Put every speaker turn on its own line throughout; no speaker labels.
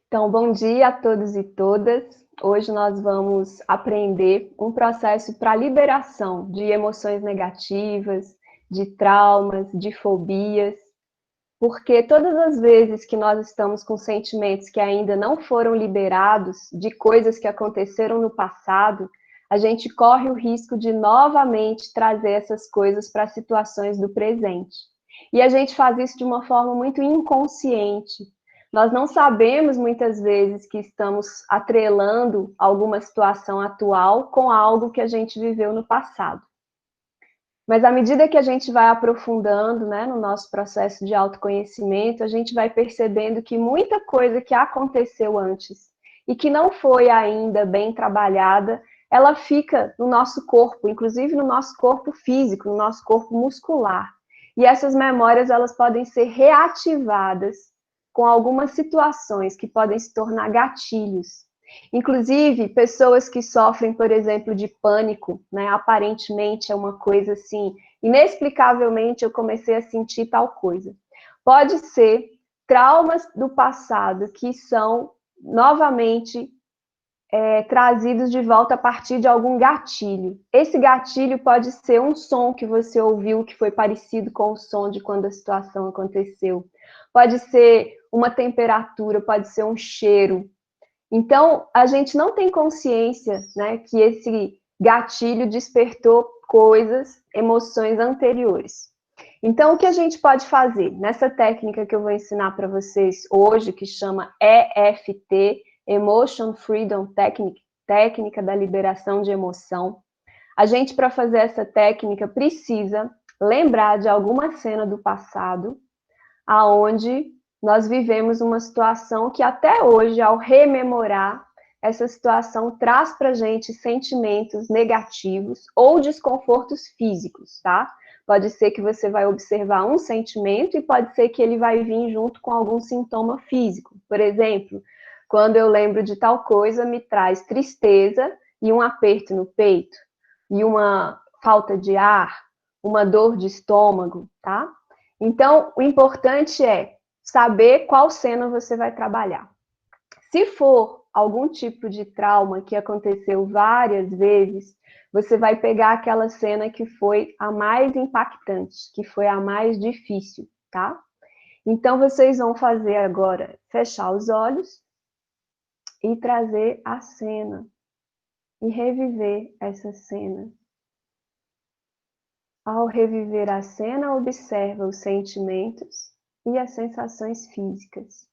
Então, bom dia a todos e todas. Hoje nós vamos aprender um processo para liberação de emoções negativas, de traumas, de fobias, porque todas as vezes que nós estamos com sentimentos que ainda não foram liberados, de coisas que aconteceram no passado, a gente corre o risco de novamente trazer essas coisas para situações do presente. E a gente faz isso de uma forma muito inconsciente. Nós não sabemos muitas vezes que estamos atrelando alguma situação atual com algo que a gente viveu no passado. Mas à medida que a gente vai aprofundando, né, no nosso processo de autoconhecimento, a gente vai percebendo que muita coisa que aconteceu antes e que não foi ainda bem trabalhada, ela fica no nosso corpo, inclusive no nosso corpo físico, no nosso corpo muscular. E essas memórias, elas podem ser reativadas com algumas situações que podem se tornar gatilhos. Inclusive, pessoas que sofrem, por exemplo, de pânico, né? Aparentemente é uma coisa assim, inexplicavelmente eu comecei a sentir tal coisa. Pode ser traumas do passado que são novamente trazidos de volta a partir de algum gatilho. Esse gatilho pode ser um som que você ouviu que foi parecido com o som de quando a situação aconteceu. Pode ser uma temperatura, pode ser um cheiro. Então, a gente não tem consciência, né, que esse gatilho despertou coisas, emoções anteriores. Então, o que a gente pode fazer? Nessa técnica que eu vou ensinar para vocês hoje, que chama EFT, Emotion Freedom Technique, técnica da liberação de emoção, a gente, para fazer essa técnica, precisa lembrar de alguma cena do passado, aonde nós vivemos uma situação que até hoje, ao rememorar, essa situação traz para a gente sentimentos negativos ou desconfortos físicos, tá? Pode ser que você vai observar um sentimento e pode ser que ele vai vir junto com algum sintoma físico. Por exemplo, quando eu lembro de tal coisa, me traz tristeza e um aperto no peito, e uma falta de ar, uma dor de estômago, tá? Então, o importante é saber qual cena você vai trabalhar. Se for algum tipo de trauma que aconteceu várias vezes, você vai pegar aquela cena que foi a mais impactante, que foi a mais difícil, tá? Então, vocês vão fazer agora, fechar os olhos e trazer a cena e reviver essa cena. Ao reviver a cena, observa os sentimentos e as sensações físicas.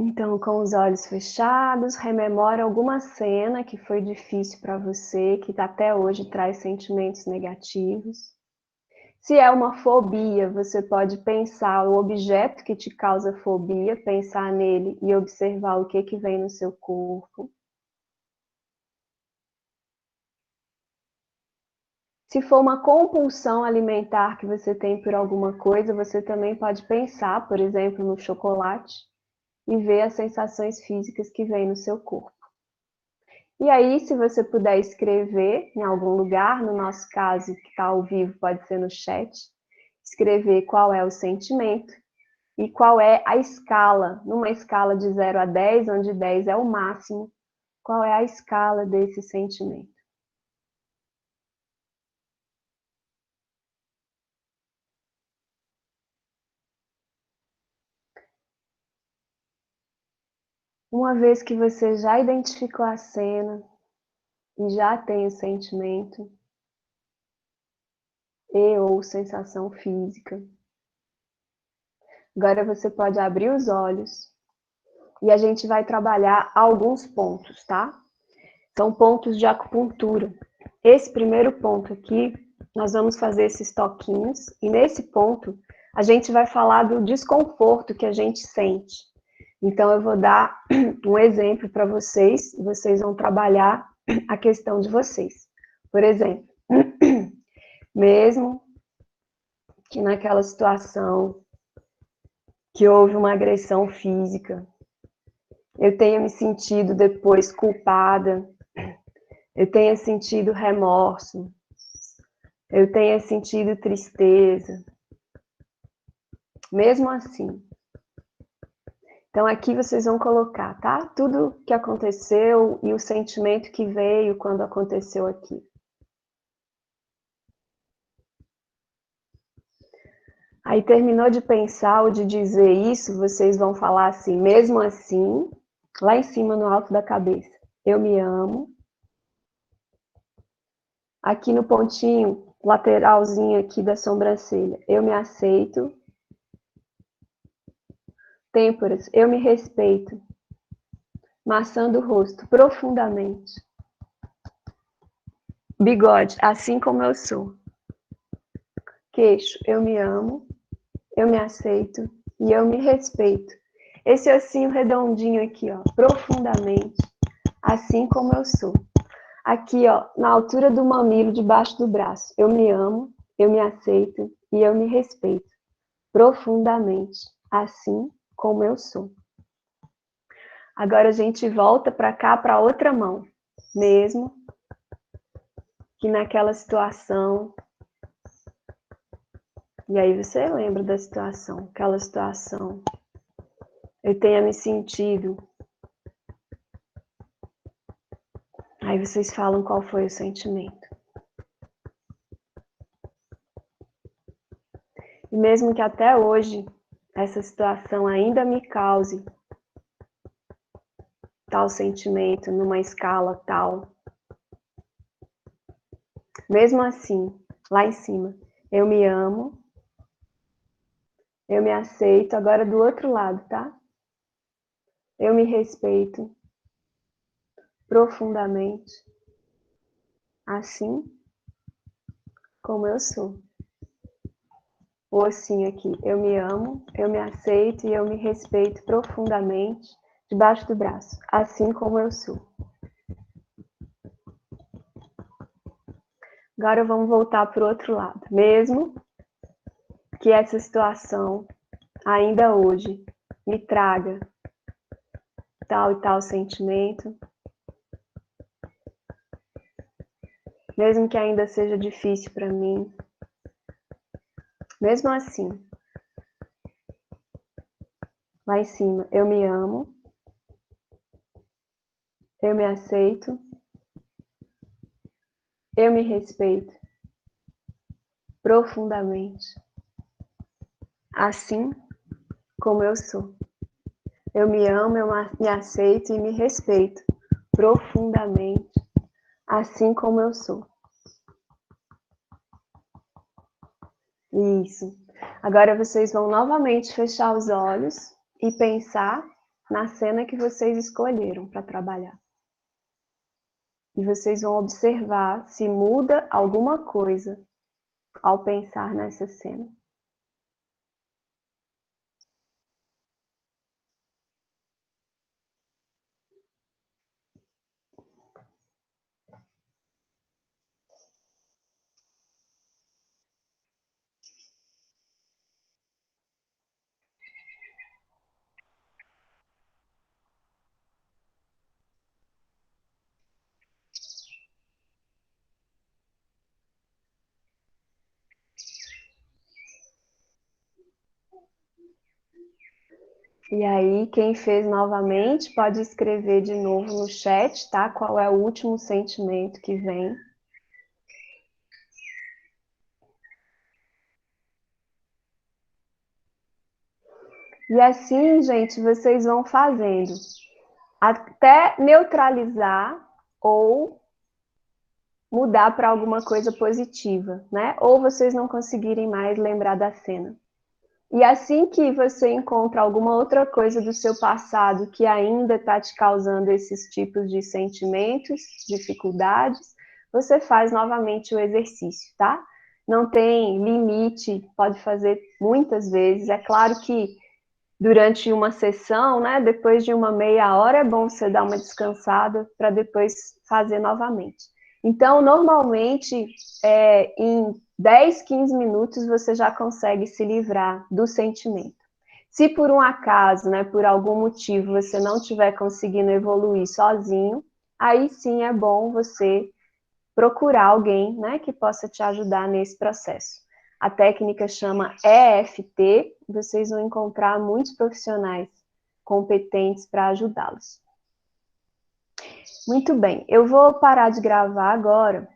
Então, com os olhos fechados, rememora alguma cena que foi difícil para você, que até hoje traz sentimentos negativos. Se é uma fobia, você pode pensar o objeto que te causa fobia, pensar nele e observar o que vem no seu corpo. Se for uma compulsão alimentar que você tem por alguma coisa, você também pode pensar, por exemplo, no chocolate e ver as sensações físicas que vêm no seu corpo. E aí, se você puder escrever em algum lugar, no nosso caso, que está ao vivo, pode ser no chat, escrever qual é o sentimento e qual é a escala, numa escala de 0 a 10, onde 10 é o máximo, qual é a escala desse sentimento. Uma vez que você já identificou a cena e já tem o sentimento e ou sensação física, agora você pode abrir os olhos e a gente vai trabalhar alguns pontos, tá? São pontos de acupuntura. Esse primeiro ponto aqui, nós vamos fazer esses toquinhos, e nesse ponto, a gente vai falar do desconforto que a gente sente. Então, eu vou dar um exemplo para vocês, e vocês vão trabalhar a questão de vocês. Por exemplo, mesmo que naquela situação que houve uma agressão física, eu tenha me sentido depois culpada, eu tenha sentido remorso, eu tenha sentido tristeza, mesmo assim. Então aqui vocês vão colocar, tá? Tudo que aconteceu e o sentimento que veio quando aconteceu aqui. Aí terminou de pensar ou de dizer isso, vocês vão falar assim, mesmo assim, lá em cima no alto da cabeça. Eu me amo. Aqui no pontinho, lateralzinho aqui da sobrancelha. Eu me aceito. Têmporas, eu me respeito. Maçã do rosto, profundamente. Bigode, assim como eu sou. Queixo, eu me amo. Eu me aceito e eu me respeito. Esse ossinho redondinho aqui, ó, profundamente, assim como eu sou. Aqui, ó, na altura do mamilo, debaixo do braço. Eu me amo, eu me aceito e eu me respeito profundamente, assim como eu sou. Agora a gente volta para cá, para a outra mão, mesmo que naquela situação. E aí você lembra da situação, aquela situação. Eu tenha me sentido. Aí vocês falam qual foi o sentimento. E mesmo que até hoje essa situação ainda me cause tal sentimento numa escala tal, mesmo assim, lá em cima, eu me amo, eu me aceito, agora do outro lado, tá? Eu me respeito profundamente, assim como eu sou. O ossinho aqui, eu me amo, eu me aceito e eu me respeito profundamente debaixo do braço, assim como eu sou. Agora vamos voltar para o outro lado. Mesmo que essa situação ainda hoje me traga tal e tal sentimento, mesmo que ainda seja difícil para mim, mesmo assim, lá em cima, eu me amo, eu me aceito, eu me respeito profundamente, assim como eu sou. Eu me amo, eu me aceito e me respeito profundamente, assim como eu sou. Isso. Agora vocês vão novamente fechar os olhos e pensar na cena que vocês escolheram para trabalhar. E vocês vão observar se muda alguma coisa ao pensar nessa cena. E aí, quem fez novamente, pode escrever de novo no chat, tá? Qual é o último sentimento que vem. E assim, gente, vocês vão fazendo até neutralizar ou mudar para alguma coisa positiva, né? Ou vocês não conseguirem mais lembrar da cena. E assim que você encontra alguma outra coisa do seu passado que ainda está te causando esses tipos de sentimentos, dificuldades, você faz novamente o exercício, tá? Não tem limite, pode fazer muitas vezes. É claro que durante uma sessão, né, depois de uma meia hora, é bom você dar uma descansada para depois fazer novamente. Então, normalmente, em 10, 15 minutos, você já consegue se livrar do sentimento. Se por um acaso, né, por algum motivo, você não estiver conseguindo evoluir sozinho, aí sim é bom você procurar alguém, né, que possa te ajudar nesse processo. A técnica chama EFT, vocês vão encontrar muitos profissionais competentes para ajudá-los. Muito bem, eu vou parar de gravar agora